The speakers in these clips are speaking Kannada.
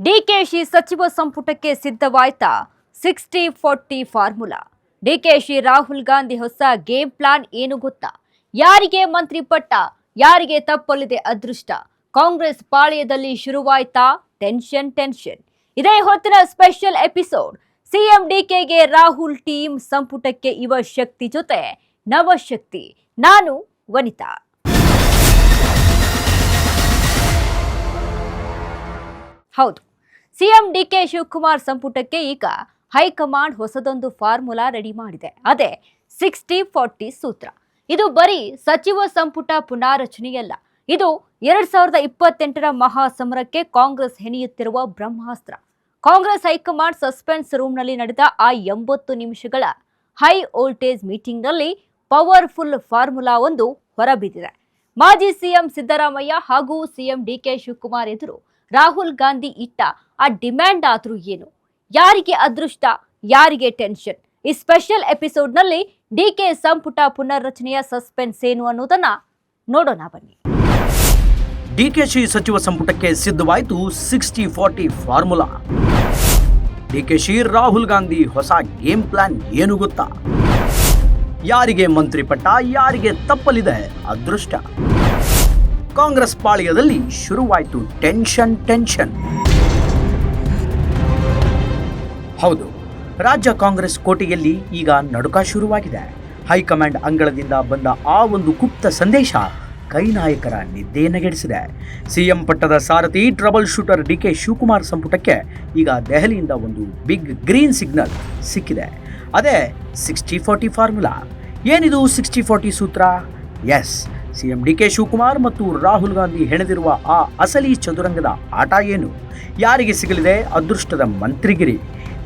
ಡಿಕೆಶಿ ಸಚಿವ ಸಂಪುಟಕ್ಕೆ ಸಿದ್ಧವಾಯ್ತಾ 60-40 ಫಾರ್ಮುಲಾ. ಡಿಕೆಶಿ ರಾಹುಲ್ ಗಾಂಧಿ ಹೊಸ ಗೇಮ್ ಪ್ಲಾನ್ ಏನು ಗೊತ್ತಾ? ಯಾರಿಗೆ ಮಂತ್ರಿ ಪಟ್ಟ, ಯಾರಿಗೆ ತಪ್ಪಲಿದೆ ಅದೃಷ್ಟ? ಕಾಂಗ್ರೆಸ್ ಪಾಳ್ಯದಲ್ಲಿ ಶುರುವಾಯ್ತಾ ಟೆನ್ಷನ್. ಇದೇ ಹೊತ್ತಿನ ಸ್ಪೆಷಲ್ ಎಪಿಸೋಡ್. ಸಿಎಂ ಡಿಕೆಗೆ ರಾಹುಲ್ ಟೀಮ್ ಸಂಪುಟಕ್ಕೆ ಯುವ ಶಕ್ತಿ ಜೊತೆ ನವಶಕ್ತಿ. ನಾನು ವನಿತಾ. ಹೌದು, ಸಿಎಂ ಡಿಕೆ ಶಿವಕುಮಾರ್ ಸಂಪುಟಕ್ಕೆ ಈಗ ಹೈಕಮಾಂಡ್ ಹೊಸದೊಂದು ಫಾರ್ಮುಲಾ ರೆಡಿ ಮಾಡಿದೆ. ಅದೇ 60-40 ಸೂತ್ರ. ಇದು ಬರೀ ಸಚಿವ ಸಂಪುಟ ಪುನಾರಚನೆಯಲ್ಲ, ಇದು 2028ರ ಮಹಾಸಮರಕ್ಕೆ ಕಾಂಗ್ರೆಸ್ ಹೆಣೆಯುತ್ತಿರುವ ಬ್ರಹ್ಮಾಸ್ತ್ರ. ಕಾಂಗ್ರೆಸ್ ಹೈಕಮಾಂಡ್ ಸಸ್ಪೆನ್ಸ್ ರೂಮ್ನಲ್ಲಿ ನಡೆದ ಆ 80 ನಿಮಿಷಗಳ ಹೈ ವೋಲ್ಟೇಜ್ ಮೀಟಿಂಗ್ನಲ್ಲಿ ಪವರ್ಫುಲ್ ಫಾರ್ಮುಲಾ ಒಂದು ಹೊರಬಿದ್ದಿದೆ. ಮಾಜಿ ಸಿಎಂ ಸಿದ್ದರಾಮಯ್ಯ ಹಾಗೂ ಸಿಎಂ ಡಿಕೆ ಶಿವಕುಮಾರ್ ಎದುರು ರಾಹುಲ್ ಗಾಂಧಿ ಇಟ್ಟ ಆ ಡಿಮ್ಯಾಂಡ್ ಆದ್ರೂ ಏನು? ಯಾರಿಗೆ ಅದೃಷ್ಟ, ಯಾರಿಗೆ ಟೆನ್ಷನ್? ಈ ಸ್ಪೆಷಲ್ ಎಪಿಸೋಡ್ನಲ್ಲಿ ಡಿಕೆ ಸಂಪುಟ ಪುನರ್ರಚನೆಯ ಸಸ್ಪೆನ್ಸ್ ಏನು ಅನ್ನೋದನ್ನ ನೋಡೋಣ ಬನ್ನಿ. ಡಿಕೆಶಿ ಸಚಿವ ಸಂಪುಟಕ್ಕೆ ಸಿದ್ಧವಾಯಿತು 60-40 ಫಾರ್ಮುಲಾ. ಡಿಕೆಶಿ ರಾಹುಲ್ ಗಾಂಧಿ ಹೊಸ ಗೇಮ್ ಪ್ಲಾನ್ ಏನು ಗೊತ್ತಾ? ಯಾರಿಗೆ ಮಂತ್ರಿ ಪಟ್ಟ, ಯಾರಿಗೆ ತಪ್ಪಲಿದೆ ಅದೃಷ್ಟ? ಕಾಂಗ್ರೆಸ್ ಪಾಳ್ಯದಲ್ಲಿ ಶುರುವಾಯಿತು ಟೆನ್ಷನ್. ಹೌದು, ರಾಜ್ಯ ಕಾಂಗ್ರೆಸ್ ಕೋಟೆಯಲ್ಲಿ ಈಗ ನಡುಕ ಶುರುವಾಗಿದೆ. ಹೈಕಮಾಂಡ್ ಅಂಗಳದಿಂದ ಬಂದ ಆ ಒಂದು ಗುಪ್ತ ಸಂದೇಶ ಕೈ ನಾಯಕರ ನಿದ್ದೆಯನ್ನಗೆಡಿಸಿದೆ. ಸಿಎಂ ಪಟ್ಟದ ಸಾರಥಿ ಟ್ರಬಲ್ ಶೂಟರ್ ಡಿಕೆ ಶಿವಕುಮಾರ್ ಸಂಪುಟಕ್ಕೆ ಈಗ ದೆಹಲಿಯಿಂದ ಒಂದು ಬಿಗ್ ಗ್ರೀನ್ ಸಿಗ್ನಲ್ ಸಿಕ್ಕಿದೆ. ಅದೇ 60-40 ಫಾರ್ಮುಲಾ. ಏನಿದು 60-40 ಸೂತ್ರ? ಎಸ್, ಸಿಎಂ ಡಿಕೆ ಶಿವಕುಮಾರ್ ಮತ್ತು ರಾಹುಲ್ ಗಾಂಧಿ ಹೆಣೆದಿರುವ ಆ ಅಸಲಿ ಚದುರಂಗದ ಆಟ ಏನು? ಯಾರಿಗೆ ಸಿಗಲಿದೆ ಅದೃಷ್ಟದ ಮಂತ್ರಿಗಿರಿ?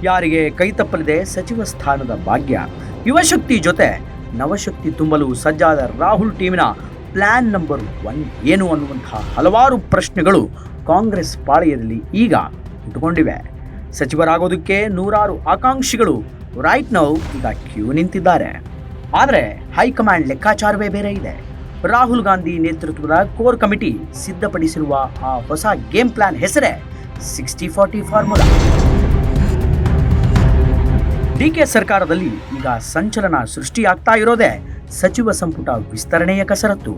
ಯಾರಿಗೆ ಕೈ ತಪ್ಪಲಿದೆ ಸಚಿವ ಸ್ಥಾನದ ಭಾಗ್ಯ? ಯುವಶಕ್ತಿ ಜೊತೆ ನವಶಕ್ತಿ ತುಂಬಲು ಸಜ್ಜಾದ ರಾಹುಲ್ ಟೀಮಿನ ಪ್ಲಾನ್ ನಂಬರ್ 1 ಏನು ಅನ್ನುವಂತಹ ಹಲವಾರು ಪ್ರಶ್ನೆಗಳು ಕಾಂಗ್ರೆಸ್ ಪಾಳ್ಯದಲ್ಲಿ ಈಗ ಹುಟ್ಟುಕೊಂಡಿವೆ. ಸಚಿವರಾಗೋದಕ್ಕೆ ನೂರಾರು ಆಕಾಂಕ್ಷಿಗಳು ರೈಟ್ ನೌ ಈಗ ಕ್ಯೂ ನಿಂತಿದ್ದಾರೆ. ಆದರೆ ಹೈಕಮಾಂಡ್ ಲೆಕ್ಕಾಚಾರವೇ ಬೇರೆ ಇದೆ. ರಾಹುಲ್ ಗಾಂಧಿ ನೇತೃತ್ವದ ಕೋರ್ ಕಮಿಟಿ ಸಿದ್ಧಪಡಿಸಿರುವ ಆ ಹೊಸ ಗೇಮ್ ಪ್ಲಾನ್ ಹೆಸರೇ 60-40 ಫಾರ್ಮುಲಾ. ಡಿಕೆ ಸರ್ಕಾರದಲ್ಲಿ ಈಗ ಸಂಚಲನ ಸೃಷ್ಟಿಯಾಗ್ತಾ ಇರೋದೇ ಸಚಿವ ಸಂಪುಟ ವಿಸ್ತರಣೆಯ ಕಸರತ್ತು.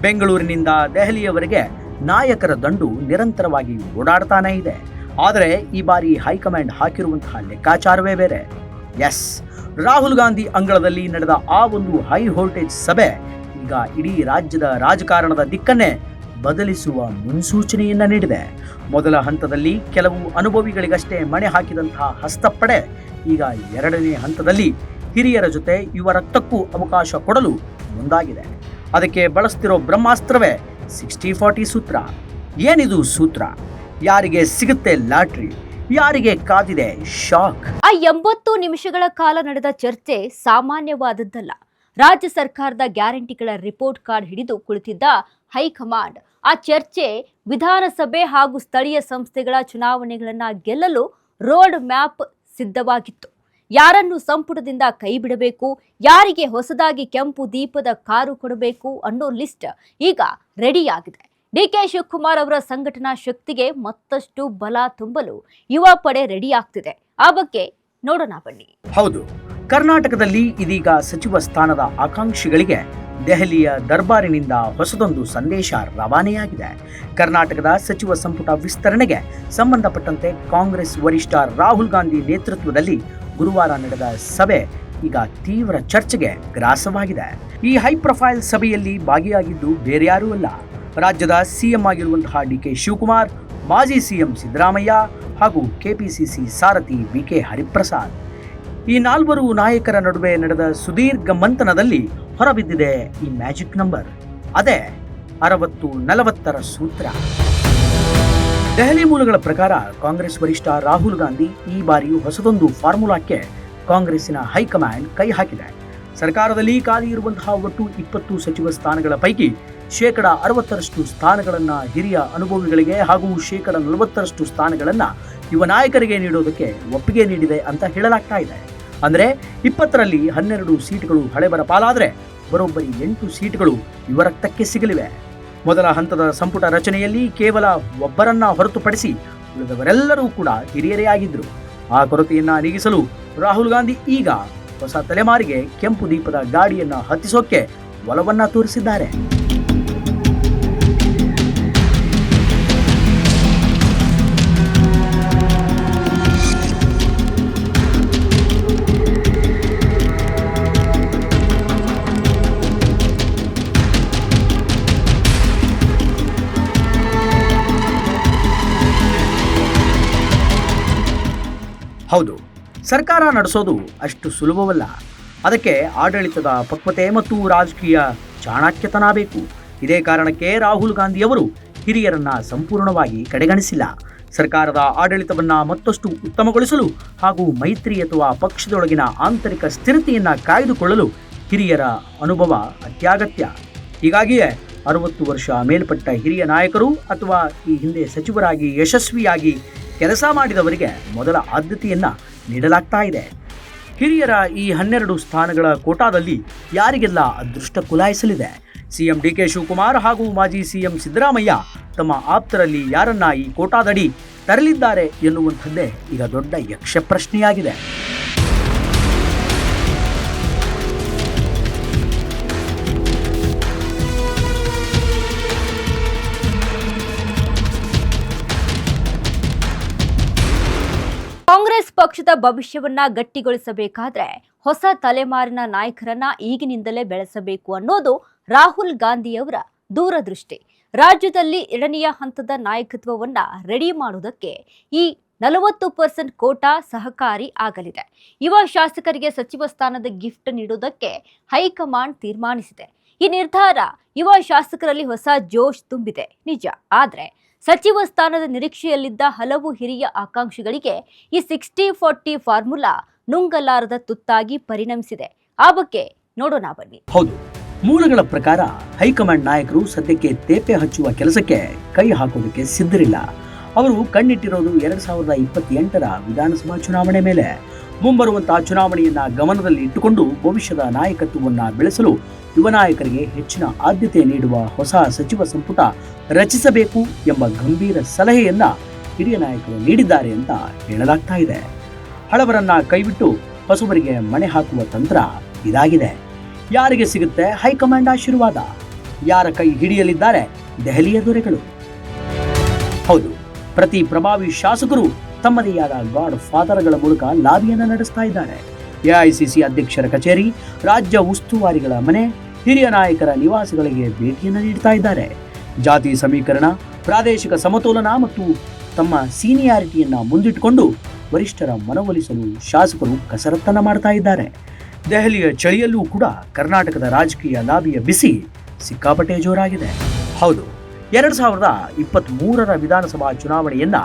ಬೆಂಗಳೂರಿನಿಂದ ದೆಹಲಿಯವರೆಗೆ ನಾಯಕರ ದಂಡು ನಿರಂತರವಾಗಿ ಓಡಾಡ್ತಾನೇ ಇದೆ. ಆದರೆ ಈ ಬಾರಿ ಹೈಕಮಾಂಡ್ ಹಾಕಿರುವಂತಹ ಲೆಕ್ಕಾಚಾರವೇ ಬೇರೆ. ಎಸ್, ರಾಹುಲ್ ಗಾಂಧಿ ಅಂಗಳದಲ್ಲಿ ನಡೆದ ಆ ಒಂದು ಹೈ ವೋಲ್ಟೇಜ್ ಸಭೆ ಈಗ ಇಡೀ ರಾಜ್ಯದ ರಾಜಕಾರಣದ ದಿಕ್ಕನ್ನೇ ಬದಲಿಸುವ ಮುನ್ಸೂಚನೆಯನ್ನ ನೀಡಿದೆ. ಮೊದಲ ಹಂತದಲ್ಲಿ ಕೆಲವು ಅನುಭವಿಗಳಿಗಷ್ಟೇ ಮಣೆ ಹಾಕಿದಂತಹ ಹಸ್ತಪಡೆ ಈಗ ಎರಡನೇ ಹಂತದಲ್ಲಿ ಹಿರಿಯರ ಜೊತೆ ಯುವ ರಕ್ತಕ್ಕೂ ಅವಕಾಶ ಕೊಡಲು ಮುಂದಾಗಿದೆ. ಅದಕ್ಕೆ ಬಳಸ್ತಿರೋ ಬ್ರಹ್ಮಾಸ್ತ್ರವೇ 60-40 ಸೂತ್ರ. ಏನಿದು ಸೂತ್ರ? ಯಾರಿಗೆ ಸಿಗುತ್ತೆ ಲಾಟ್ರಿ, ಯಾರಿಗೆ ಕಾದಿದೆ ಶಾಕ್? ಆ 80 ನಿಮಿಷಗಳ ಕಾಲ ನಡೆದ ಚರ್ಚೆ ಸಾಮಾನ್ಯವಾದದ್ದಲ್ಲ. ರಾಜ್ಯ ಸರ್ಕಾರದ ಗ್ಯಾರಂಟಿಗಳ ರಿಪೋರ್ಟ್ ಕಾರ್ಡ್ ಹಿಡಿದು ಕುಳಿತಿದ್ದ ಹೈಕಮಾಂಡ್ ಆ ಚರ್ಚೆ ವಿಧಾನಸಭೆ ಹಾಗೂ ಸ್ಥಳೀಯ ಸಂಸ್ಥೆಗಳ ಚುನಾವಣೆಗಳನ್ನ ಗೆಲ್ಲಲು ರೋಡ್ ಮ್ಯಾಪ್ ಸಿದ್ಧವಾಗಿತ್ತು. ಯಾರನ್ನು ಸಂಪುಟದಿಂದ ಕೈ ಬಿಡಬೇಕು, ಯಾರಿಗೆ ಹೊಸದಾಗಿ ಕೆಂಪು ದೀಪದ ಕಾರು ಕೊಡಬೇಕು ಅನ್ನೋ ಲಿಸ್ಟ್ ಈಗ ರೆಡಿಯಾಗಿದೆ. ಡಿಕೆ ಶಿವಕುಮಾರ್ ಅವರ ಸಂಘಟನಾ ಶಕ್ತಿಗೆ ಮತ್ತಷ್ಟು ಬಲ ತುಂಬಲು ಯುವ ಪಡೆ ರೆಡಿ ಆಗ್ತಿದೆ. ಆ ಬಗ್ಗೆ ನೋಡೋಣ ಬನ್ನಿ. ಹೌದು, ಕರ್ನಾಟಕದಲ್ಲಿ ಇದೀಗ ಸಚಿವ ಸ್ಥಾನದ ಆಕಾಂಕ್ಷಿಗಳಿಗೆ ದೆಹಲಿಯ ದರ್ಬಾರಿನಿಂದ ಹೊಸದೊಂದು ಸಂದೇಶ ರವಾನೆಯಾಗಿದೆ. ಕರ್ನಾಟಕದ ಸಚಿವ ಸಂಪುಟ ವಿಸ್ತರಣೆಗೆ ಸಂಬಂಧಪಟ್ಟಂತೆ ಕಾಂಗ್ರೆಸ್ ವರಿಷ್ಠ ರಾಹುಲ್ ಗಾಂಧಿ ನೇತೃತ್ವದಲ್ಲಿ ಗುರುವಾರ ನಡೆದ ಸಭೆ ಈಗ ತೀವ್ರ ಚರ್ಚೆಗೆ ಗ್ರಾಸವಾಗಿದೆ. ಈ ಹೈ ಪ್ರೊಫೈಲ್ ಸಭೆಯಲ್ಲಿ ಭಾಗಿಯಾಗಿದ್ದು ಬೇರ್ಯಾರೂ ಅಲ್ಲ, ರಾಜ್ಯದ ಸಿಎಂ ಆಗಿರುವಂತಹ ಡಿಕೆ ಶಿವಕುಮಾರ್, ಮಾಜಿ ಸಿಎಂ ಸಿದ್ದರಾಮಯ್ಯ ಹಾಗೂ ಕೆಪಿಸಿಸಿ ಸಾರಥಿ ಬಿಕೆ ಹರಿಪ್ರಸಾದ್. ಈ 4 ನಾಯಕರ ನಡುವೆ ನಡೆದ ಸುದೀರ್ಘ ಮಂಥನದಲ್ಲಿ ಹೊರಬಿದ್ದಿದೆ ಈ ಮ್ಯಾಜಿಕ್ ನಂಬರ್. ಅದೇ 60-40 ಸೂತ್ರ. ದೆಹಲಿ ಮೂಲಗಳ ಪ್ರಕಾರ ಕಾಂಗ್ರೆಸ್ ವರಿಷ್ಠ ರಾಹುಲ್ ಗಾಂಧಿ ಈ ಬಾರಿಯೂ ಹೊಸದೊಂದು ಫಾರ್ಮುಲಾಕ್ಕೆ ಕಾಂಗ್ರೆಸ್ಸಿನ ಹೈಕಮಾಂಡ್ ಕೈ ಹಾಕಿದೆ. ಸರ್ಕಾರದಲ್ಲಿ ಖಾಲಿ ಇರುವಂತಹ ಒಟ್ಟು 20 ಸಚಿವ ಸ್ಥಾನಗಳ ಪೈಕಿ 60% ಸ್ಥಾನಗಳನ್ನು ಹಿರಿಯ ಅನುಭವಿಗಳಿಗೆ ಹಾಗೂ 40% ಸ್ಥಾನಗಳನ್ನು ಯುವ ನಾಯಕರಿಗೆ ನೀಡೋದಕ್ಕೆ ಒಪ್ಪಿಗೆ ನೀಡಿದೆ ಅಂತ ಹೇಳಲಾಗ್ತಾ ಇದೆ. ಅಂದರೆ 20ರಲ್ಲಿ 12 ಸೀಟ್ಗಳು ಹಳೆಬರ ಪಾಲಾದರೆ ಬರೋಬ್ಬರಿ 8 ಸೀಟ್ಗಳು ಯುವ ರಕ್ತಕ್ಕೆ ಸಿಗಲಿವೆ. ಮೊದಲ ಹಂತದ ಸಂಪುಟ ರಚನೆಯಲ್ಲಿ ಕೇವಲ ಒಬ್ಬರನ್ನ ಹೊರತುಪಡಿಸಿ ಉಳಿದವರೆಲ್ಲರೂ ಕೂಡ ಹಿರಿಯರೇ ಆಗಿದ್ರು. ಆ ಕೊರತೆಯನ್ನ ನೀಗಿಸಲು ರಾಹುಲ್ ಗಾಂಧಿ ಈಗ ಹೊಸ ತಲೆಮಾರಿಗೆ ಕೆಂಪು ದೀಪದ ಗಾಡಿಯನ್ನ ಹತ್ತಿಸೋಕೆ ಒಲವನ್ನ ತೋರಿಸಿದ್ದಾರೆ. ಹೌದು, ಸರ್ಕಾರ ನಡೆಸೋದು ಅಷ್ಟು ಸುಲಭವಲ್ಲ. ಅದಕ್ಕೆ ಆಡಳಿತದ ಪಕ್ವತೆ ಮತ್ತು ರಾಜಕೀಯ ಚಾಣಾಕ್ಯತನ ಬೇಕು. ಇದೇ ಕಾರಣಕ್ಕೆ ರಾಹುಲ್ ಗಾಂಧಿಯವರು ಹಿರಿಯರನ್ನ ಸಂಪೂರ್ಣವಾಗಿ ಕಡೆಗಣಿಸಿಲ್ಲ. ಸರ್ಕಾರದ ಆಡಳಿತವನ್ನ ಮತ್ತಷ್ಟು ಉತ್ತಮಗೊಳಿಸಲು ಹಾಗೂ ಮೈತ್ರಿ ಅಥವಾ ಪಕ್ಷದೊಳಗಿನ ಆಂತರಿಕ ಸ್ಥಿರತೆಯನ್ನ ಕಾಯ್ದುಕೊಳ್ಳಲು ಹಿರಿಯರ ಅನುಭವ ಅತ್ಯಗತ್ಯ. ಹೀಗಾಗಿಯೇ 60 ವರ್ಷ ಮೇಲ್ಪಟ್ಟ ಹಿರಿಯ ನಾಯಕರು ಅಥವಾ ಈ ಹಿಂದೆ ಸಚಿವರಾಗಿ ಯಶಸ್ವಿಯಾಗಿ ಕೆಲಸ ಮಾಡಿದವರಿಗೆ ಮೊದಲ ಆದ್ಯತೆಯನ್ನ ನೀಡಲಾಗ್ತಾ ಇದೆ. ಹಿರಿಯರ ಈ 12 ಸ್ಥಾನಗಳ ಕೋಟಾದಲ್ಲಿ ಯಾರಿಗೆಲ್ಲ ಅದೃಷ್ಟ ಕುಲಾಯಿಸಲಿದೆ? ಸಿಎಂ ಡಿಕೆ ಶಿವಕುಮಾರ್ ಹಾಗೂ ಮಾಜಿ ಸಿಎಂ ಸಿದ್ದರಾಮಯ್ಯ ತಮ್ಮ ಆಪ್ತರಲ್ಲಿ ಯಾರನ್ನ ಈ ಕೋಟಾದಡಿ ತರಲಿದ್ದಾರೆ ಎನ್ನುವಂಥದ್ದೇ ಈಗ ದೊಡ್ಡ ಯಕ್ಷ ಪ್ರಶ್ನೆಯಾಗಿದೆ. ಕಾಂಗ್ರೆಸ್ ಪಕ್ಷದ ಭವಿಷ್ಯವನ್ನ ಗಟ್ಟಿಗೊಳಿಸಬೇಕಾದ್ರೆ ಹೊಸ ತಲೆಮಾರಿನ ನಾಯಕರನ್ನ ಈಗಿನಿಂದಲೇ ಬೆಳೆಸಬೇಕು ಅನ್ನೋದು ರಾಹುಲ್ ಗಾಂಧಿಯವರ ದೂರದೃಷ್ಟಿ. ರಾಜ್ಯದಲ್ಲಿ 2ನೇ ಹಂತದ ನಾಯಕತ್ವವನ್ನ ರೆಡಿ ಮಾಡುವುದಕ್ಕೆ ಈ 40% ಕೋಟಾ ಸಹಕಾರಿ ಆಗಲಿದೆ. ಯುವ ಶಾಸಕರಿಗೆ ಸಚಿವ ಸ್ಥಾನದ ಗಿಫ್ಟ್ ನೀಡುವುದಕ್ಕೆ ಹೈಕಮಾಂಡ್ ತೀರ್ಮಾನಿಸಿದೆ. ಈ ನಿರ್ಧಾರ ಯುವ ಶಾಸಕರಲ್ಲಿ ಹೊಸ ಜೋಶ್ ತುಂಬಿದೆ ನಿಜ. ಆದ್ರೆ ಸಚಿವ ಸ್ಥಾನದ ನಿರೀಕ್ಷೆಯಲ್ಲಿದ್ದ ಹಲವು ಹಿರಿಯ ಆಕಾಂಕ್ಷಿಗಳಿಗೆ ಈ 60-40 ಫಾರ್ಮುಲಾ ನುಂಗಲಾರದ ತುತ್ತಾಗಿ ಪರಿಣಮಿಸಿದೆ. ಆ ಬಗ್ಗೆ ನೋಡೋಣ ಬನ್ನಿ. ಹೌದು, ಮೂಲಗಳ ಪ್ರಕಾರ ಹೈಕಮಾಂಡ್ ನಾಯಕರು ಸದ್ಯಕ್ಕೆ ತೇಪೆ ಹಚ್ಚುವ ಕೆಲಸಕ್ಕೆ ಕೈ ಹಾಕೋದಕ್ಕೆ ಸಿದ್ಧರಿಲ್ಲ. ಅವರು ಕಣ್ಣಿಟ್ಟಿರೋದು 2028ರ ವಿಧಾನಸಭಾ ಚುನಾವಣೆ ಮೇಲೆ. ಮುಂಬರುವಂತಹ ಚುನಾವಣೆಯನ್ನ ಗಮನದಲ್ಲಿ ಇಟ್ಟುಕೊಂಡು ಭವಿಷ್ಯದ ನಾಯಕತ್ವವನ್ನ ಬೆಳೆಸಲು ಯುವ ನಾಯಕರಿಗೆ ಹೆಚ್ಚಿನ ಆದ್ಯತೆ ನೀಡುವ ಹೊಸ ಸಚಿವ ಸಂಪುಟ ರಚಿಸಬೇಕು ಎಂಬ ಗಂಭೀರ ಸಲಹೆಯನ್ನ ಹಿರಿಯ ನಾಯಕರು ನೀಡಿದ್ದಾರೆ ಅಂತ ಹೇಳಲಾಗ್ತಾ ಇದೆ. ಹಳಬರನ್ನ ಕೈಬಿಟ್ಟು ಹೊಸಬರಿಗೆ ಮಣೆ ಹಾಕುವ ತಂತ್ರ ಇದಾಗಿದೆ. ಯಾರಿಗೆ ಸಿಗುತ್ತೆ ಹೈಕಮಾಂಡ್ ಆಶೀರ್ವಾದ? ಯಾರ ಕೈ ಹಿಡಿಯಲಿದ್ದಾರೆ ದೆಹಲಿಯ ದೊರೆಗಳು? ಹೌದು, ಪ್ರತಿ ಪ್ರಭಾವಿ ಶಾಸಕರು ತಮ್ಮದೇ ಆದ ಗಾಡ್ ಫಾದರ್ಗಳ ಮೂಲಕ ಲಾಬಿಯನ್ನು ನಡೆಸ್ತಾ ಇದ್ದಾರೆ. ಎಐಸಿಸಿ ಅಧ್ಯಕ್ಷರ ಕಚೇರಿ, ರಾಜ್ಯ ಉಸ್ತುವಾರಿಗಳ ಮನೆ, ಹಿರಿಯ ನಾಯಕರ ನಿವಾಸಗಳಿಗೆ ಭೇಟಿಯನ್ನು ನೀಡ್ತಾ ಇದ್ದಾರೆ. ಜಾತಿ ಸಮೀಕರಣ, ಪ್ರಾದೇಶಿಕ ಸಮತೋಲನ ಮತ್ತು ತಮ್ಮ ಸೀನಿಯಾರಿಟಿಯನ್ನ ಮುಂದಿಟ್ಟುಕೊಂಡು ವರಿಷ್ಠರ ಮನವೊಲಿಸಲು ಶಾಸಕರು ಕಸರತ್ತನ್ನ ಮಾಡ್ತಾ ಇದ್ದಾರೆ. ದೆಹಲಿಯ ಚಳಿಯಲ್ಲೂ ಕೂಡ ಕರ್ನಾಟಕದ ರಾಜಕೀಯ ಲಾಬಿಯ ಬಿಸಿ ಸಿಕ್ಕಾಪಟ್ಟೆ ಜೋರಾಗಿದೆ. ಹೌದು, 2023ರ ವಿಧಾನಸಭಾ ಚುನಾವಣೆಯನ್ನ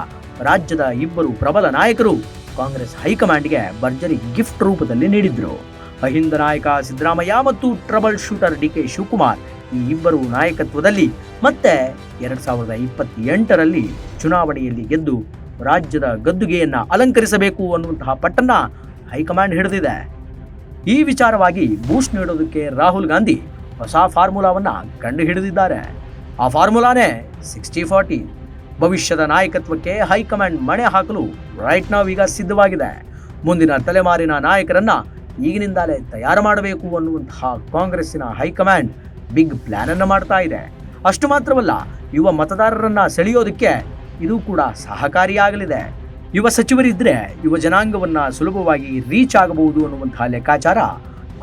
ರಾಜ್ಯದ 2 ಪ್ರಬಲ ನಾಯಕರು ಕಾಂಗ್ರೆಸ್ ಹೈಕಮಾಂಡ್ಗೆ ಭರ್ಜರಿ ಗಿಫ್ಟ್ ರೂಪದಲ್ಲಿ ನೀಡಿದ್ರು. ಅಹಿಂದ ನಾಯಕ ಸಿದ್ದರಾಮಯ್ಯ ಮತ್ತು ಟ್ರಬಲ್ ಶೂಟರ್ ಡಿಕೆ ಶಿವಕುಮಾರ್ ಈ 2 ನಾಯಕತ್ವದಲ್ಲಿ ಮತ್ತೆ 2028ರಲ್ಲಿ ಚುನಾವಣೆಯಲ್ಲಿ ಗೆದ್ದು ರಾಜ್ಯದ ಗದ್ದುಗೆಯನ್ನ ಅಲಂಕರಿಸಬೇಕು ಅನ್ನುವಂತಹ ಪಟ್ಟನ್ನ ಹೈಕಮಾಂಡ್ ಹಿಡಿದಿದೆ. ಈ ವಿಚಾರವಾಗಿ ಬೂಸ್ಟ್ ನೀಡೋದಕ್ಕೆ ರಾಹುಲ್ ಗಾಂಧಿ ಹೊಸ ಫಾರ್ಮುಲಾವನ್ನ ಕಂಡು ಹಿಡಿದಿದ್ದಾರೆ. ಆ ಫಾರ್ಮುಲಾನೇ 60-40. ಭವಿಷ್ಯದ ನಾಯಕತ್ವಕ್ಕೆ ಹೈಕಮಾಂಡ್ ಮಣೆ ಹಾಕಲು ರೈಟ್ ನಾವ್ ಈಗ ಸಿದ್ಧವಾಗಿದೆ. ಮುಂದಿನ ತಲೆಮಾರಿನ ನಾಯಕರನ್ನ ಈಗಿನಿಂದಲೇ ತಯಾರು ಮಾಡಬೇಕು ಅನ್ನುವಂತಹ ಕಾಂಗ್ರೆಸ್ಸಿನ ಹೈಕಮಾಂಡ್ ಬಿಗ್ ಪ್ಲಾನ್ ಅನ್ನು ಮಾಡ್ತಾ ಇದೆ. ಅಷ್ಟು ಮಾತ್ರವಲ್ಲ, ಯುವ ಮತದಾರರನ್ನ ಸೆಳೆಯೋದಕ್ಕೆ ಇದು ಕೂಡ ಸಹಕಾರಿಯಾಗಲಿದೆ. ಯುವ ಸಚಿವರಿದ್ರೆ ಯುವ ಜನಾಂಗವನ್ನ ಸುಲಭವಾಗಿ ರೀಚ್ ಆಗಬಹುದು ಅನ್ನುವಂತಹ ಲೆಕ್ಕಾಚಾರ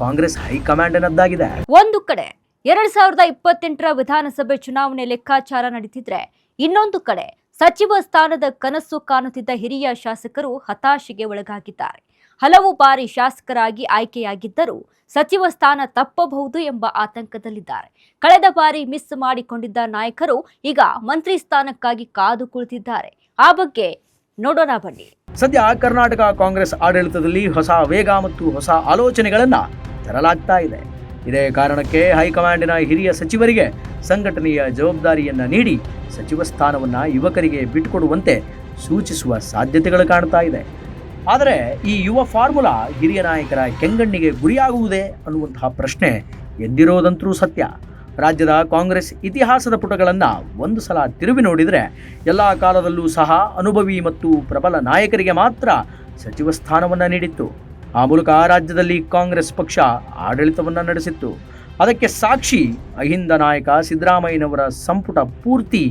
ಕಾಂಗ್ರೆಸ್ ಹೈಕಮಾಂಡ್ನದ್ದಾಗಿದೆ. ಒಂದು ಕಡೆ 2028ರ ವಿಧಾನಸಭೆ ಚುನಾವಣೆ ಲೆಕ್ಕಾಚಾರ ನಡೀತಿದ್ರೆ, ಇನ್ನೊಂದು ಕಡೆ ಸಚಿವ ಸ್ಥಾನದ ಕನಸು ಕಾಣುತ್ತಿದ್ದ ಹಿರಿಯ ಶಾಸಕರು ಹತಾಶೆಗೆ ಒಳಗಾಗಿದ್ದಾರೆ. ಹಲವು ಬಾರಿ ಶಾಸಕರಾಗಿ ಆಯ್ಕೆಯಾಗಿದ್ದರೂ ಸಚಿವ ಸ್ಥಾನ ತಪ್ಪಬಹುದು ಎಂಬ ಆತಂಕದಲ್ಲಿದ್ದಾರೆ. ಕಳೆದ ಬಾರಿ ಮಿಸ್ ಮಾಡಿಕೊಂಡಿದ್ದ ನಾಯಕರು ಈಗ ಮಂತ್ರಿ ಸ್ಥಾನಕ್ಕಾಗಿ ಕಾದು ಕುಳಿತಿದ್ದಾರೆ. ಆ ಬಗ್ಗೆ ನೋಡೋಣ ಬನ್ನಿ. ಸದ್ಯ ಕರ್ನಾಟಕ ಕಾಂಗ್ರೆಸ್ ಆಡಳಿತದಲ್ಲಿ ಹೊಸ ವೇಗ ಮತ್ತು ಹೊಸ ಆಲೋಚನೆಗಳನ್ನ ತರಲಾಗ್ತಾ ಇದೆ. ಇದೇ ಕಾರಣಕ್ಕೆ ಹೈಕಮಾಂಡಿನ ಹಿರಿಯ ಸಚಿವರಿಗೆ ಸಂಘಟನೆಯ ಜವಾಬ್ದಾರಿಯನ್ನ ನೀಡಿ ಸಚಿವ ಸ್ಥಾನವನ್ನ ಯುವಕರಿಗೆ ಬಿಟ್ಟುಕೊಡುವಂತೆ ಸೂಚಿಸುವ ಸಾಧ್ಯತೆಗಳು ಕಾಣ್ತಾ ಇದೆ. ಆದರೆ ಈ ಯುವ ಫಾರ್ಮುಲಾ ಹಿರಿಯ ನಾಯಕರ ಕೆಂಗಣ್ಣಿಗೆ ಗುರಿಯಾಗುವುದೇ ಅನ್ನುವಂತಹ ಪ್ರಶ್ನೆ ಎದ್ದಿರೋದಂತರೂ ಸತ್ಯ. ರಾಜ್ಯದ ಕಾಂಗ್ರೆಸ್ ಇತಿಹಾಸದ ಪುಟಗಳನ್ನು ಒಂದು ಸಲ ತಿರುವಿ ನೋಡಿದರೆ ಎಲ್ಲ ಕಾಲದಲ್ಲೂ ಸಹ ಅನುಭವಿ ಮತ್ತು ಪ್ರಬಲ ನಾಯಕರಿಗೆ ಮಾತ್ರ ಸಚಿವ ಸ್ಥಾನವನ್ನು ನೀಡಿತ್ತು. ಆ ಮೂಲಕ ರಾಜ್ಯದಲ್ಲಿ ಕಾಂಗ್ರೆಸ್ ಪಕ್ಷ ಆಡಳಿತವನ್ನು ನಡೆಸಿತ್ತು. ಅದಕ್ಕೆ ಸಾಕ್ಷಿ ಅಹಿಂದ ನಾಯಕ ಸಿದ್ದರಾಮಯ್ಯನವರ ಸಂಪುಟ ಪೂರ್ತಿ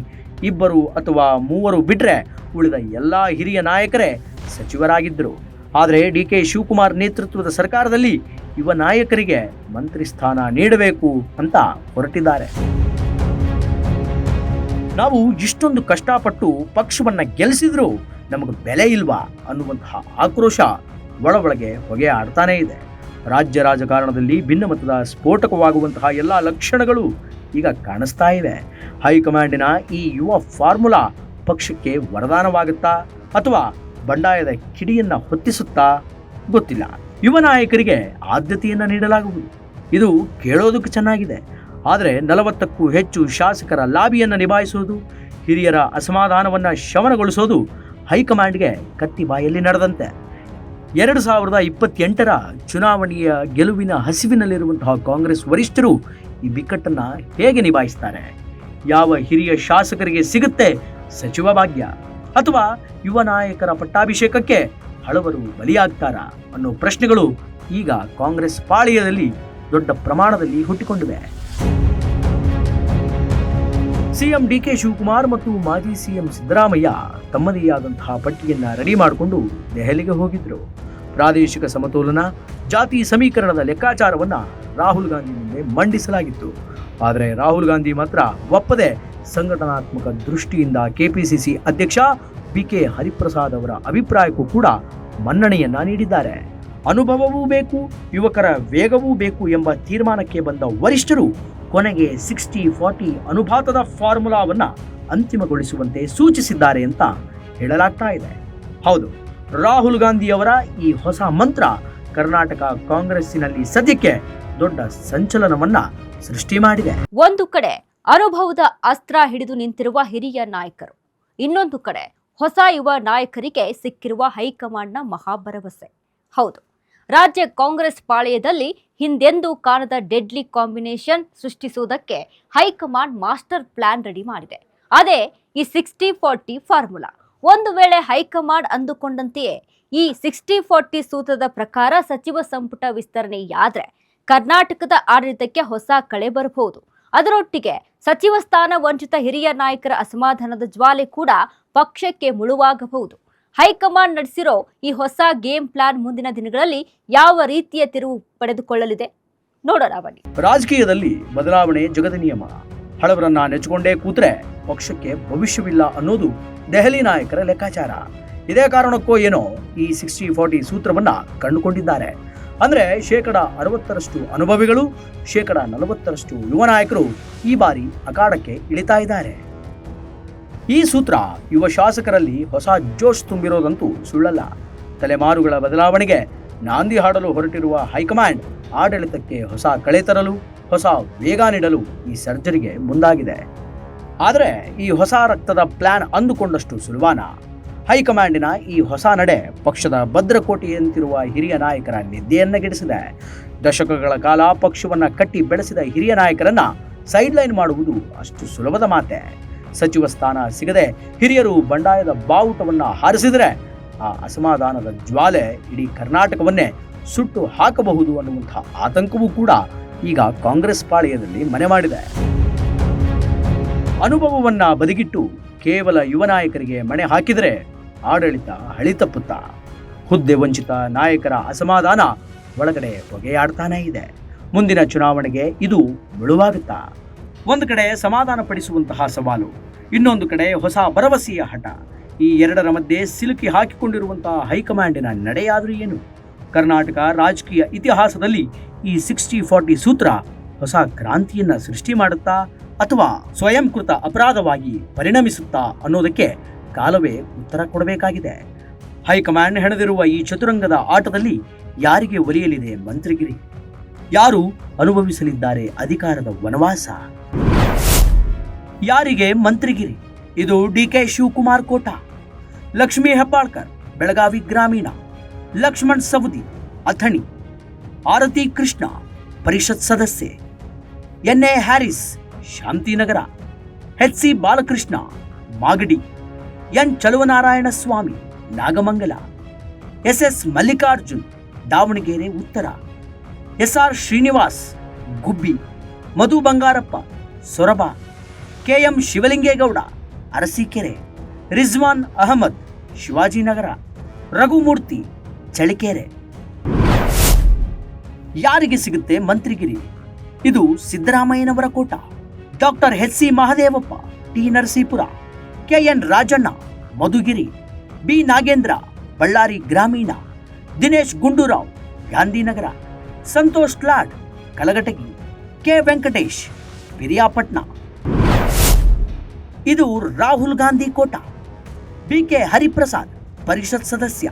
2 ಅಥವಾ 3 ಬಿಟ್ಟರೆ ಉಳಿದ ಎಲ್ಲ ಹಿರಿಯ ನಾಯಕರೇ ಸಚಿವರಾಗಿದ್ದರು. ಆದರೆ DK ಶಿವಕುಮಾರ್ ನೇತೃತ್ವದ ಸರ್ಕಾರದಲ್ಲಿ ಯುವ ನಾಯಕರಿಗೆ ಮಂತ್ರಿ ಸ್ಥಾನ ನೀಡಬೇಕು ಅಂತ ಹೊರಟಿದ್ದಾರೆ. ನಾವು ಇಷ್ಟೊಂದು ಕಷ್ಟಪಟ್ಟು ಪಕ್ಷವನ್ನು ಗೆಲ್ಲಿಸಿದ್ರು ನಮಗೆ ಬೆಲೆ ಇಲ್ವಾ ಅನ್ನುವಂತಹ ಆಕ್ರೋಶ ಒಳಗೆ ಹೊಗೆ ಆಡ್ತಾನೇ ಇದೆ. ರಾಜ್ಯ ರಾಜಕಾರಣದಲ್ಲಿ ಭಿನ್ನಮತದ ಸ್ಫೋಟಕವಾಗುವಂತಹ ಎಲ್ಲ ಲಕ್ಷಣಗಳು ಈಗ ಕಾಣಿಸ್ತಾ ಇವೆ. ಹೈಕಮಾಂಡಿನ ಈ ಯುವ ಫಾರ್ಮುಲಾ ಪಕ್ಷಕ್ಕೆ ವರದಾನವಾಗುತ್ತಾ ಅಥವಾ ಬಂಡಾಯದ ಕಿಡಿಯನ್ನು ಹೊತ್ತಿಸುತ್ತಾ ಗೊತ್ತಿಲ್ಲ. ಯುವ ನಾಯಕರಿಗೆ ಆದ್ಯತೆಯನ್ನು ನೀಡಲಾಗುವುದು. ಇದು ಕೇಳೋದಕ್ಕೆ ಚೆನ್ನಾಗಿದೆ. ಆದರೆ 40ಕ್ಕೂ ಹೆಚ್ಚು ಶಾಸಕರ ಲಾಬಿಯನ್ನು ನಿಭಾಯಿಸೋದು, ಹಿರಿಯರ ಅಸಮಾಧಾನವನ್ನು ಶಮನಗೊಳಿಸೋದು ಹೈಕಮಾಂಡ್ಗೆ ಕತ್ತಿ ಬಾಯಲ್ಲಿ ನಡೆದಂತೆ. 2028ರ ಚುನಾವಣೆಯ ಗೆಲುವಿನ ಹಸಿವಿನಲ್ಲಿರುವಂತಹ ಕಾಂಗ್ರೆಸ್ ವರಿಷ್ಠರು ಈ ಬಿಕ್ಕಟ್ಟನ್ನು ಹೇಗೆ ನಿಭಾಯಿಸ್ತಾರೆ? ಯಾವ ಹಿರಿಯ ಶಾಸಕರಿಗೆ ಸಿಗುತ್ತೆ ಸಚಿವ ಭಾಗ್ಯ? ಅಥವಾ ಯುವ ನಾಯಕರ ಪಟ್ಟಾಭಿಷೇಕಕ್ಕೆ ಹಳವರು ಬಲಿಯಾಗ್ತಾರಾ ಅನ್ನೋ ಪ್ರಶ್ನೆಗಳು ಈಗ ಕಾಂಗ್ರೆಸ್ ಪಾಳೆಯದಲ್ಲಿ ದೊಡ್ಡ ಪ್ರಮಾಣದಲ್ಲಿ ಹುಟ್ಟಿಕೊಂಡಿವೆ. ಸಿಎಂ DK ಶಿವಕುಮಾರ್ ಮತ್ತು ಮಾಜಿ ಸಿಎಂ ಸಿದ್ದರಾಮಯ್ಯ ತಮ್ಮದೇ ಆದಂತಹ ಪಟ್ಟಿಯನ್ನು ರೆಡಿ ಮಾಡಿಕೊಂಡು ದೆಹಲಿಗೆ ಹೋಗಿದ್ರು. ಪ್ರಾದೇಶಿಕ ಸಮತೋಲನ, ಜಾತಿ ಸಮೀಕರಣದ ಲೆಕ್ಕಾಚಾರವನ್ನು ರಾಹುಲ್ ಗಾಂಧಿ ಮುಂದೆ ಮಂಡಿಸಲಾಗಿತ್ತು. ಆದರೆ ರಾಹುಲ್ ಗಾಂಧಿ ಮಾತ್ರ ಒಪ್ಪದೆ ಸಂಘಟನಾತ್ಮಕ ದೃಷ್ಟಿಯಿಂದ KPCC ಅಧ್ಯಕ್ಷ BK ಹರಿಪ್ರಸಾದ್ ಅವರ ಅಭಿಪ್ರಾಯಕ್ಕೂ ಕೂಡ ಮನ್ನಣೆಯನ್ನ ನೀಡಿದ್ದಾರೆ. ಅನುಭವವೂ ಬೇಕು, ಯುವಕರ ವೇಗವೂ ಬೇಕು ಎಂಬ ತೀರ್ಮಾನಕ್ಕೆ ಬಂದ ವರಿಷ್ಠರು ಕೊನೆಗೆ 60-40 ಅನುಪಾತದ ಫಾರ್ಮುಲಾವನ್ನು ಅಂತಿಮಗೊಳಿಸುವಂತೆ ಸೂಚಿಸಿದ್ದಾರೆ ಅಂತ ಹೇಳಲಾಗ್ತಾ ಇದೆ. ಹೌದು, ರಾಹುಲ್ ಗಾಂಧಿ ಅವರ ಈ ಹೊಸ ಮಂತ್ರ ಕರ್ನಾಟಕ ಕಾಂಗ್ರೆಸ್ಸಿನಲ್ಲಿ ಸದ್ಯಕ್ಕೆ ದೊಡ್ಡ ಸಂಚಲನವನ್ನ ಸೃಷ್ಟಿ ಮಾಡಿದೆ. ಒಂದು ಕಡೆ ಅನುಭವದ ಅಸ್ತ್ರ ಹಿಡಿದು ನಿಂತಿರುವ ಹಿರಿಯ ನಾಯಕರು, ಇನ್ನೊಂದು ಕಡೆ ಹೊಸ ಯುವ ನಾಯಕರಿಗೆ ಸಿಕ್ಕಿರುವ ಹೈಕಮಾಂಡ್ನ ಮಹಾಭರವಸೆ. ಹೌದು, ರಾಜ್ಯ ಕಾಂಗ್ರೆಸ್ ಪಾಳೆಯದಲ್ಲಿ ಹಿಂದೆಂದೂ ಕಾಣದ ಡೆಡ್ಲಿ ಕಾಂಬಿನೇಷನ್ ಸೃಷ್ಟಿಸುವುದಕ್ಕೆ ಹೈಕಮಾಂಡ್ ಮಾಸ್ಟರ್ ಪ್ಲಾನ್ ರೆಡಿ ಮಾಡಿದೆ. ಅದೇ ಈ 60-40 ಫಾರ್ಮುಲಾ. ಒಂದು ವೇಳೆ ಹೈಕಮಾಂಡ್ ಅಂದುಕೊಂಡಂತೆಯೇ ಈ 60-40 ಸೂತ್ರದ ಪ್ರಕಾರ ಸಚಿವ ಸಂಪುಟ ವಿಸ್ತರಣೆಯಾದ್ರೆ ಕರ್ನಾಟಕದ ಆಡಳಿತಕ್ಕೆ ಹೊಸ ಕಳೆ ಬರಬಹುದು. ಅದರೊಟ್ಟಿಗೆ ಸಚಿವ ಸ್ಥಾನ ವಂಚಿತ ಹಿರಿಯ ನಾಯಕರ ಅಸಮಾಧಾನದ ಜ್ವಾಲೆ ಕೂಡ ಪಕ್ಷಕ್ಕೆ ಮುಳುವಾಗಬಹುದು. ಹೈಕಮಾಂಡ್ ನಡೆಸಿರೋ ಈ ಹೊಸ ಗೇಮ್ ಪ್ಲಾನ್ ಮುಂದಿನ ದಿನಗಳಲ್ಲಿ ಯಾವ ರೀತಿಯ ತಿರುವು ಪಡೆದುಕೊಳ್ಳಲಿದೆ ನೋಡೋಣ ಬನ್ನಿ. ರಾಜಕೀಯದಲ್ಲಿ ಬದಲಾವಣೆ ಜಗದ ನಿಯಮ. ಹಳವರನ್ನ ನೆಚ್ಚಿಕೊಂಡೇ ಕೂತ್ರೆ ಪಕ್ಷಕ್ಕೆ ಭವಿಷ್ಯವಿಲ್ಲ ಅನ್ನೋದು ದೆಹಲಿ ನಾಯಕರ ಲೆಕ್ಕಾಚಾರ. ಇದೇ ಕಾರಣಕ್ಕೋ ಏನೋ ಈ 60-40 ಸೂತ್ರವನ್ನ ಕಂಡುಕೊಂಡಿದ್ದಾರೆ. ಅಂದ್ರೆ 60% ಅನುಭವಿಗಳು, 40% ಯುವ ನಾಯಕರು ಈ ಬಾರಿ ಅಖಾಡಕ್ಕೆ ಇಳಿತಾ ಇದ್ದಾರೆ. ಈ ಸೂತ್ರ ಯುವ ಶಾಸಕರಲ್ಲಿ ಹೊಸ ಜೋಶ್ ತುಂಬಿರೋದಂತೂ ಸುಳ್ಳಲ್ಲ. ತಲೆಮಾರುಗಳ ಬದಲಾವಣೆಗೆ ನಾಂದಿ ಹಾಡಲು ಹೊರಟಿರುವ ಹೈಕಮಾಂಡ್ ಆಡಳಿತಕ್ಕೆ ಹೊಸ ಕಳೆ ತರಲು, ಹೊಸ ವೇಗ ನೀಡಲು ಈ ಸರ್ಜರಿಗೆ ಮುಂದಾಗಿದೆ. ಆದರೆ ಈ ಹೊಸ ರಕ್ತದ ಪ್ಲಾನ್ ಅಂದುಕೊಂಡಷ್ಟು ಸುಲಭಾನ? ಹೈಕಮಾಂಡಿನ ಈ ಹೊಸ ನಡೆ ಪಕ್ಷದ ಭದ್ರಕೋಟೆಯಂತಿರುವ ಹಿರಿಯ ನಾಯಕರ ನಿದ್ದೆಯನ್ನಗೆಡಿಸಿದೆ. ದಶಕಗಳ ಕಾಲ ಪಕ್ಷವನ್ನು ಕಟ್ಟಿ ಬೆಳೆಸಿದ ಹಿರಿಯ ನಾಯಕರನ್ನ ಸೈಡ್ಲೈನ್ ಮಾಡುವುದು ಅಷ್ಟು ಸುಲಭದ ಮಾತೆ. ಸಚಿವ ಸ್ಥಾನ ಸಿಗದೆ ಹಿರಿಯರು ಬಂಡಾಯದ ಬಾವುಟವನ್ನ ಹಾರಿಸಿದರೆ ಆ ಅಸಮಾಧಾನದ ಜ್ವಾಲೆ ಇಡೀ ಕರ್ನಾಟಕವನ್ನೇ ಸುಟ್ಟು ಹಾಕಬಹುದು ಅನ್ನುವಂತಹ ಆತಂಕವೂ ಕೂಡ ಈಗ ಕಾಂಗ್ರೆಸ್ ಪಾಳೆಯದಲ್ಲಿ ಮನೆ ಮಾಡಿದೆ. ಅನುಭವವನ್ನ ಬದಿಗಿಟ್ಟು ಕೇವಲ ಯುವ ನಾಯಕರಿಗೆ ಮಣೆ ಹಾಕಿದರೆ ಆಡಳಿತ ಹಳಿ ತಪ್ಪುತ್ತಾ? ಹುದ್ದೆ ವಂಚಿತ ನಾಯಕರ ಅಸಮಾಧಾನ ಒಳಗಡೆ ಹೊಗೆಯಾಡ್ತಾನೇ ಇದೆ. ಮುಂದಿನ ಚುನಾವಣೆಗೆ ಇದು ಮುಳುವಾಗುತ್ತಾ? ಒಂದು ಕಡೆ ಸಮಾಧಾನ ಪಡಿಸುವಂತಹ ಸವಾಲು, ಇನ್ನೊಂದು ಕಡೆ ಹೊಸ ಭರವಸೆಯ ಹಠ. ಈ ಎರಡರ ಮಧ್ಯೆ ಸಿಲುಕಿ ಹಾಕಿಕೊಂಡಿರುವಂತಹ ಹೈಕಮಾಂಡಿನ ನಡೆಯಾದರೂ ಏನು? ಕರ್ನಾಟಕ ರಾಜಕೀಯ ಇತಿಹಾಸದಲ್ಲಿ ಈ 60-40 ಸೂತ್ರ ಹೊಸ ಕ್ರಾಂತಿಯನ್ನ ಸೃಷ್ಟಿ ಮಾಡುತ್ತಾ ಅಥವಾ ಸ್ವಯಂಕೃತ ಅಪರಾಧವಾಗಿ ಪರಿಣಮಿಸುತ್ತಾ ಅನ್ನೋದಕ್ಕೆ ಕಾಲವೇ ಉತ್ತರ ಕೊಡಬೇಕಾಗಿದೆ. ಹೈಕಮಾಂಡ್ ಹೆಣೆದಿರುವ ಈ ಚತುರಂಗದ ಆಟದಲ್ಲಿ ಯಾರಿಗೆ ಒಲಿಯಲಿದೆ ಮಂತ್ರಿಗಿರಿ? ಯಾರು ಅನುಭವಿಸಲಿದ್ದಾರೆ ಅಧಿಕಾರದ ವನವಾಸ? ಯಾರಿಗೆ ಮಂತ್ರಿಗಿರಿ? ಇದು DK ಶಿವಕುಮಾರ್ ಕೋಟ, ಲಕ್ಷ್ಮೀ ಹೆಬ್ಬಾಳ್ಕರ್ ಬೆಳಗಾವಿ ಗ್ರಾಮೀಣ, ಲಕ್ಷ್ಮಣ್ ಸವದಿ ಅಥಣಿ, ಆರತಿ ಕೃಷ್ಣ ಪರಿಷತ್ ಸದಸ್ಯೆ, N A. Harris Shantinagar, H C. Balakrishna Magadi, N. Cheluvanarayana Swamy Nagamangala, S S. Mallikarjun Davanagere Uttara, S R. Srinivas Gubbi, Madhu Bangarappa Soraba, K M. Shivalingegowda Arsikere, Rizwan Ahmed Shivajinagar, Raghumurthy Challakere. ಯಾರಿಗೆ ಸಿಗುತ್ತೆ ಮಂತ್ರಿಗಿರಿ? ಇದು ಸಿದ್ದರಾಮಯ್ಯನವರ quota. Doctor H C. Mahadevappa T. Narasipura, K N. Rajanna Madhugiri, B. Nagendra Ballari ಗ್ರಾಮೀಣ, ದಿನೇಶ್ ಗುಂಡೂರಾವ್ ಗಾಂಧಿನಗರ, ಸಂತೋಷ್ ಲಾಡ್ ಕಲಘಟಗಿ, ಕೆ. ವೆಂಕಟೇಶ್ ಪಿರಿಯಾಪಟ್ನ. ಇದು ರಾಹುಲ್ ಗಾಂಧಿ ಕೋಟ. ಬಿ.ಕೆ. ಹರಿಪ್ರಸಾದ್ ಪರಿಷತ್ ಸದಸ್ಯ,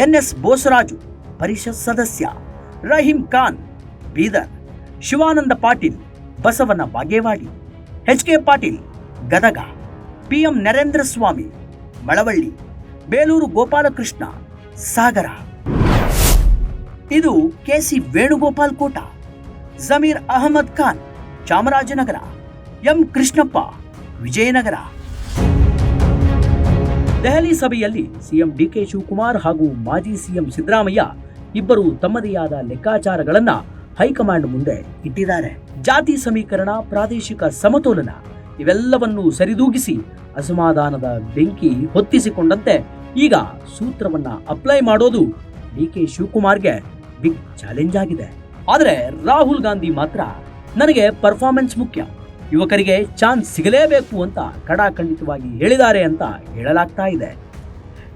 ಎನ್.ಎಸ್. ಬೋಸರಾಜು ಪರಿಷತ್ ಸದಸ್ಯ, ರಹೀಂ ಖಾನ್ ಬೀದರ್, ಶಿವಾನಂದ ಪಾಟೀಲ್ ಬಸವನ ಬಾಗೇವಾಡಿ, ಎಚ್.ಕೆ. ಪಾಟೀಲ್ ಗದಗ, ಪಿ.ಎಂ. ನರೇಂದ್ರ ಸ್ವಾಮಿ ಮಳವಳ್ಳಿ, ಬೇಲೂರು ಗೋಪಾಲಕೃಷ್ಣ ಸಾಗರ. ಇದು ಕೆ.ಸಿ. ವೇಣುಗೋಪಾಲ್ ಕೋಟ. ಜಮೀರ್ ಅಹಮದ್ ಖಾನ್ ಚಾಮರಾಜನಗರ, ಎಂ. ಕೃಷ್ಣಪ್ಪ ವಿಜಯನಗರ. ದೆಹಲಿ ಸಭೆಯಲ್ಲಿ ಸಿಎಂ ಡಿ.ಕೆ. ಶಿವಕುಮಾರ್ ಹಾಗೂ ಮಾಜಿ ಸಿಎಂ ಸಿದ್ದರಾಮಯ್ಯ ಇಬ್ಬರು ತಮ್ಮದೇ ಆದ ಲೆಕ್ಕಾಚಾರಗಳನ್ನ ಹೈಕಮಾಂಡ್ ಮುಂದೆ ಇಟ್ಟಿದ್ದಾರೆ. ಜಾತಿ ಸಮೀಕರಣ, ಪ್ರಾದೇಶಿಕ ಸಮತೋಲನ ಇವೆಲ್ಲವನ್ನೂ ಸರಿದೂಗಿಸಿ ಅಸಮಾಧಾನದ ಬೆಂಕಿ ಹೊತ್ತಿಸಿಕೊಂಡಂತೆ ಈಗ ಸೂತ್ರವನ್ನ ಅಪ್ಲೈ ಮಾಡೋದು ಡಿ.ಕೆ. ಶಿವಕುಮಾರ್ಗೆ ಬಿಗ್ ಚಾಲೆಂಜ್ ಆಗಿದೆ. ಆದರೆ ರಾಹುಲ್ ಗಾಂಧಿ ಮಾತ್ರ ನನಗೆ ಪರ್ಫಾರ್ಮೆನ್ಸ್ ಮುಖ್ಯ, ಯುವಕರಿಗೆ ಚಾನ್ಸ್ ಸಿಗಲೇಬೇಕು ಅಂತ ಖಡಾಖಂಡಿತವಾಗಿ ಹೇಳಿದ್ದಾರೆ ಅಂತ ಹೇಳಲಾಗ್ತಾ ಇದೆ.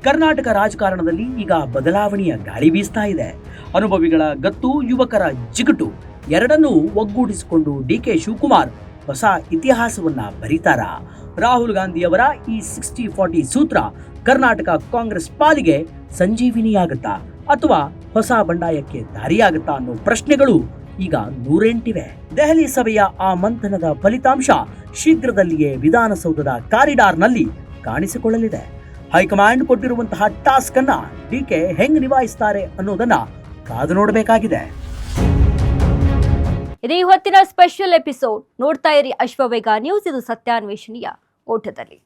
ಕರ್ನಾಟಕ ರಾಜಕಾರಣದಲ್ಲಿ ಈಗ ಬದಲಾವಣೆಯ ಗಾಳಿ ಬೀಸ್ತಾ ಇದೆ. ಅನುಭವಿಗಳ ಗತ್ತು, ಯುವಕರ ಜಿಗುಟು ಎರಡನ್ನೂ ಒಗ್ಗೂಡಿಸಿಕೊಂಡು ಡಿ.ಕೆ. ಶಿವಕುಮಾರ್ ಹೊಸ ಇತಿಹಾಸವನ್ನ ಬರೀತಾರ? ರಾಹುಲ್ ಗಾಂಧಿಯವರ ಈ 60-40 ಸೂತ್ರ ಕರ್ನಾಟಕ ಕಾಂಗ್ರೆಸ್ ಪಾಲಿಗೆ ಸಂಜೀವಿನಿಯಾಗುತ್ತಾ ಅಥವಾ ಹೊಸ ಬಂಡಾಯಕ್ಕೆ ದಾರಿಯಾಗುತ್ತಾ ಅನ್ನೋ ಪ್ರಶ್ನೆಗಳು ಈಗ ನೂರೆಂಟಿವೆ. ದೆಹಲಿ ಸಭೆಯ ಆ ಮಂಥನದ ಫಲಿತಾಂಶ ಶೀಘ್ರದಲ್ಲಿಯೇ ವಿಧಾನಸೌಧದ ಕಾರಿಡಾರ್ನಲ್ಲಿ ಕಾಣಿಸಿಕೊಳ್ಳಲಿದೆ. ಹೈಕಮಾಂಡ್ ಕೊಟ್ಟಿರುವಂತಹ ಟಾಸ್ಕ್ ಅನ್ನ ಡಿ.ಕೆ. ಹೆಂಗ್ ನಿಭಾಯಿಸ್ತಾರೆ ಅನ್ನೋದನ್ನ ಕಾದು ನೋಡಬೇಕಾಗಿದೆ. ಇದು ಈ ಹೊತ್ತಿನ ಸ್ಪೆಷಲ್ ಎಪಿಸೋಡ್. ನೋಡ್ತಾ ಇರಿ ಅಶ್ವವೇಗ ನ್ಯೂಸ್. ಇದು ಸತ್ಯಾನ್ವೇಷಣೆಯ ಓಟದಲ್ಲಿ.